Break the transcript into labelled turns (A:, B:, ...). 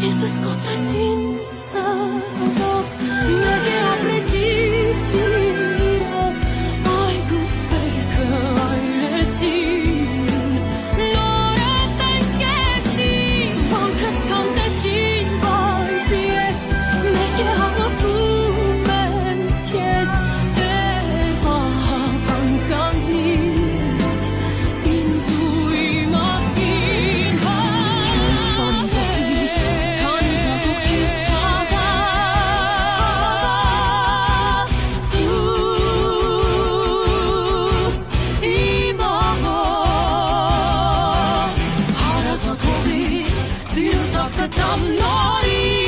A: Եվս կոտրեցին սարով, մեկ է ապրեցիր սիրով, այգուս բերքը այրեցին, նոր է տնկեցին, վանքս կանդեցին, բայց ես մեկ է հավաքում եմ քեզ, դեր ահական կանգնի, ինձ ու իմ ազգին I'm not